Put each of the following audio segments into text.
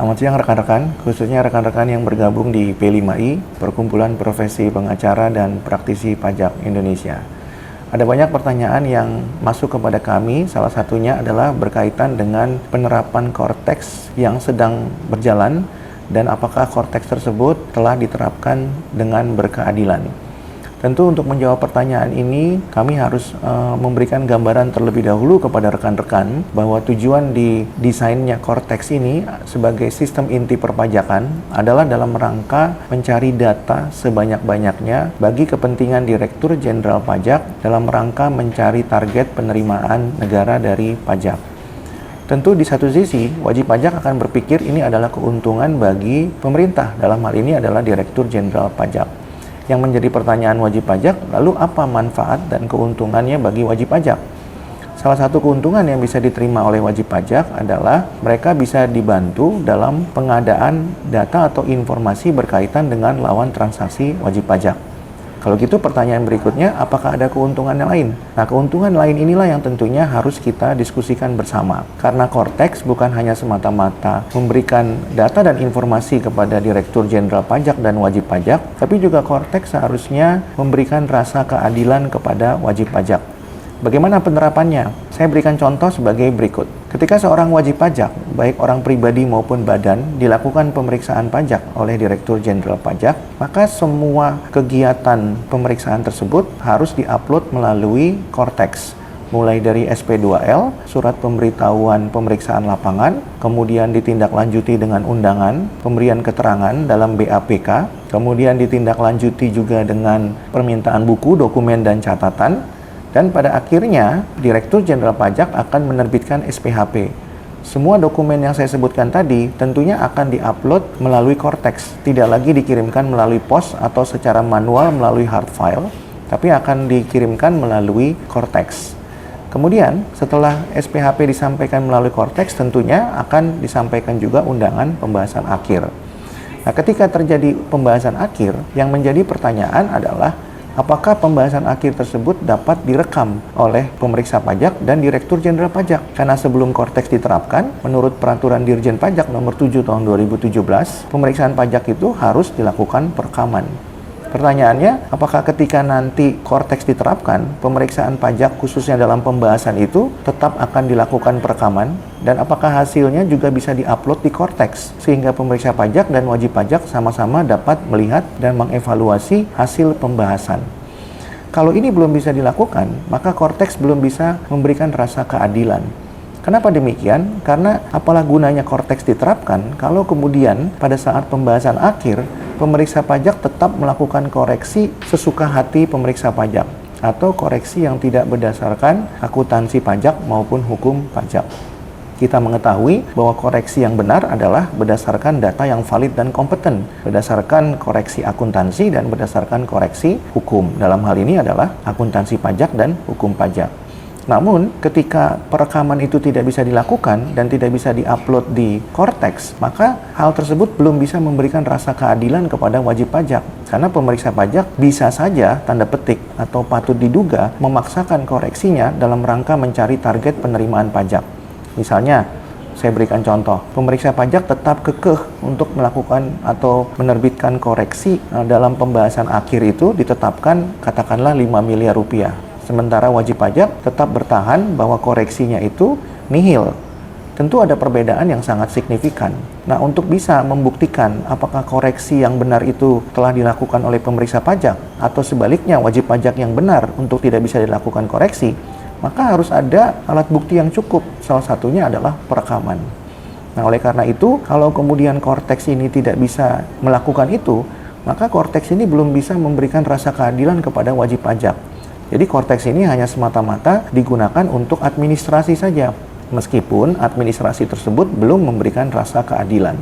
Selamat siang rekan-rekan, khususnya rekan-rekan yang bergabung di P5I, Perkumpulan Profesi Pengacara dan Praktisi Pajak Indonesia. Ada banyak pertanyaan yang masuk kepada kami, salah satunya adalah berkaitan dengan penerapan Cortex yang sedang berjalan dan apakah Cortex tersebut telah diterapkan dengan berkeadilan. Tentu untuk menjawab pertanyaan ini, kami harus memberikan gambaran terlebih dahulu kepada rekan-rekan bahwa tujuan di desainnya Cortex ini sebagai sistem inti perpajakan adalah dalam rangka mencari data sebanyak-banyaknya bagi kepentingan Direktur Jenderal Pajak dalam rangka mencari target penerimaan negara dari pajak. Tentu di satu sisi, wajib pajak akan berpikir ini adalah keuntungan bagi pemerintah, dalam hal ini adalah Direktur Jenderal Pajak. Yang menjadi pertanyaan wajib pajak, lalu apa manfaat dan keuntungannya bagi wajib pajak? Salah satu keuntungan yang bisa diterima oleh wajib pajak adalah mereka bisa dibantu dalam pengadaan data atau informasi berkaitan dengan lawan transaksi wajib pajak. Kalau gitu pertanyaan berikutnya, apakah ada keuntungan yang lain? Nah, keuntungan lain inilah yang tentunya harus kita diskusikan bersama. Karena Cortex bukan hanya semata-mata memberikan data dan informasi kepada Direktur Jenderal Pajak dan wajib pajak, tapi juga Cortex seharusnya memberikan rasa keadilan kepada wajib pajak. Bagaimana penerapannya? Saya berikan contoh sebagai berikut. Ketika seorang wajib pajak, baik orang pribadi maupun badan, dilakukan pemeriksaan pajak oleh Direktur Jenderal Pajak, maka semua kegiatan pemeriksaan tersebut harus diupload melalui Cortex. Mulai dari SP2L, surat pemberitahuan pemeriksaan lapangan, kemudian ditindaklanjuti dengan undangan, pemberian keterangan dalam BAPK, kemudian ditindaklanjuti juga dengan permintaan buku, dokumen, dan catatan. Dan pada akhirnya, Direktur Jenderal Pajak akan menerbitkan SPHP. Semua dokumen yang saya sebutkan tadi tentunya akan diupload melalui Cortex, tidak lagi dikirimkan melalui pos atau secara manual melalui hard file, tapi akan dikirimkan melalui Cortex. Kemudian, setelah SPHP disampaikan melalui Cortex, tentunya akan disampaikan juga undangan pembahasan akhir. Nah, ketika terjadi pembahasan akhir, yang menjadi pertanyaan adalah apakah pembahasan akhir tersebut dapat direkam oleh pemeriksa pajak dan Direktur Jenderal Pajak? Karena sebelum Cortex diterapkan, menurut Peraturan Dirjen Pajak Nomor 7 Tahun 2017, pemeriksaan pajak itu harus dilakukan perekaman. Pertanyaannya, apakah ketika nanti Cortex diterapkan, pemeriksaan pajak khususnya dalam pembahasan itu tetap akan dilakukan perekaman? Dan apakah hasilnya juga bisa diupload di Cortex? Sehingga pemeriksa pajak dan wajib pajak sama-sama dapat melihat dan mengevaluasi hasil pembahasan. Kalau ini belum bisa dilakukan, maka Cortex belum bisa memberikan rasa keadilan. Kenapa demikian? Karena apalah gunanya Cortex diterapkan kalau kemudian pada saat pembahasan akhir, pemeriksa pajak tetap melakukan koreksi sesuka hati pemeriksa pajak atau koreksi yang tidak berdasarkan akuntansi pajak maupun hukum pajak. Kita mengetahui bahwa koreksi yang benar adalah berdasarkan data yang valid dan kompeten, berdasarkan koreksi akuntansi dan berdasarkan koreksi hukum. Dalam hal ini adalah akuntansi pajak dan hukum pajak. Namun, ketika perekaman itu tidak bisa dilakukan dan tidak bisa diupload di Cortex, maka hal tersebut belum bisa memberikan rasa keadilan kepada wajib pajak. Karena pemeriksa pajak bisa saja, tanda petik, atau patut diduga, memaksakan koreksinya dalam rangka mencari target penerimaan pajak. Misalnya, saya berikan contoh, pemeriksa pajak tetap kekeh untuk melakukan atau menerbitkan koreksi dalam pembahasan akhir itu ditetapkan katakanlah 5 miliar rupiah. Sementara wajib pajak tetap bertahan bahwa koreksinya itu nihil. Tentu ada perbedaan yang sangat signifikan. Nah, untuk bisa membuktikan apakah koreksi yang benar itu telah dilakukan oleh pemeriksa pajak atau sebaliknya wajib pajak yang benar untuk tidak bisa dilakukan koreksi, maka harus ada alat bukti yang cukup. Salah satunya adalah perekaman. Nah, oleh karena itu, kalau kemudian Cortex ini tidak bisa melakukan itu, maka Cortex ini belum bisa memberikan rasa keadilan kepada wajib pajak. Jadi Cortex ini hanya semata-mata digunakan untuk administrasi saja, meskipun administrasi tersebut belum memberikan rasa keadilan.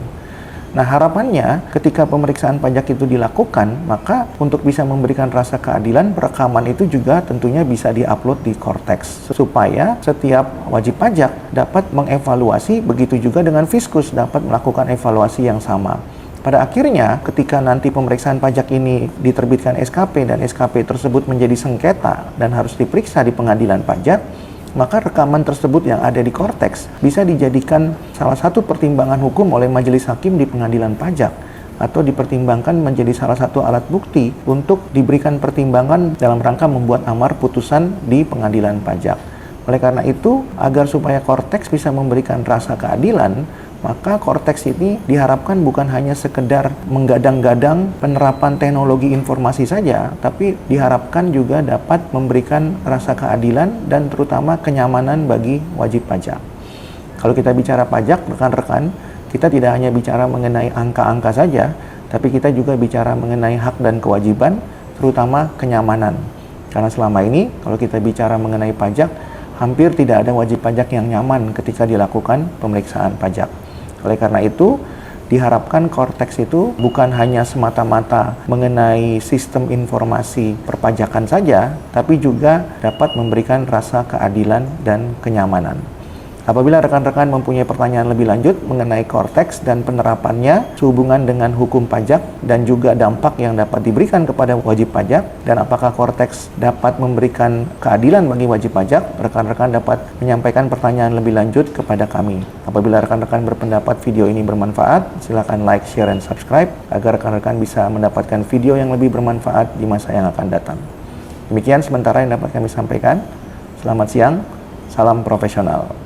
Nah, harapannya ketika pemeriksaan pajak itu dilakukan, maka untuk bisa memberikan rasa keadilan, perekaman itu juga tentunya bisa diupload di Cortex, supaya setiap wajib pajak dapat mengevaluasi, begitu juga dengan Fiskus dapat melakukan evaluasi yang sama. Pada akhirnya, ketika nanti pemeriksaan pajak ini diterbitkan SKP dan SKP tersebut menjadi sengketa dan harus diperiksa di pengadilan pajak, maka rekaman tersebut yang ada di Cortex bisa dijadikan salah satu pertimbangan hukum oleh majelis hakim di pengadilan pajak, atau dipertimbangkan menjadi salah satu alat bukti untuk diberikan pertimbangan dalam rangka membuat amar putusan di pengadilan pajak. Oleh karena itu, agar supaya Cortex bisa memberikan rasa keadilan, maka Cortex ini diharapkan bukan hanya sekedar menggadang-gadang penerapan teknologi informasi saja, tapi diharapkan juga dapat memberikan rasa keadilan dan terutama kenyamanan bagi wajib pajak. Kalau kita bicara pajak, rekan-rekan, kita tidak hanya bicara mengenai angka-angka saja, tapi kita juga bicara mengenai hak dan kewajiban, terutama kenyamanan. Karena selama ini, kalau kita bicara mengenai pajak, hampir tidak ada wajib pajak yang nyaman ketika dilakukan pemeriksaan pajak. Oleh karena itu, diharapkan Cortex itu bukan hanya semata-mata mengenai sistem informasi perpajakan saja, tapi juga dapat memberikan rasa keadilan dan kenyamanan. Apabila rekan-rekan mempunyai pertanyaan lebih lanjut mengenai Cortex dan penerapannya sehubungan dengan hukum pajak dan juga dampak yang dapat diberikan kepada wajib pajak dan apakah Cortex dapat memberikan keadilan bagi wajib pajak, rekan-rekan dapat menyampaikan pertanyaan lebih lanjut kepada kami. Apabila rekan-rekan berpendapat video ini bermanfaat, silakan like, share, dan subscribe agar rekan-rekan bisa mendapatkan video yang lebih bermanfaat di masa yang akan datang. Demikian sementara yang dapat kami sampaikan. Selamat siang, salam profesional.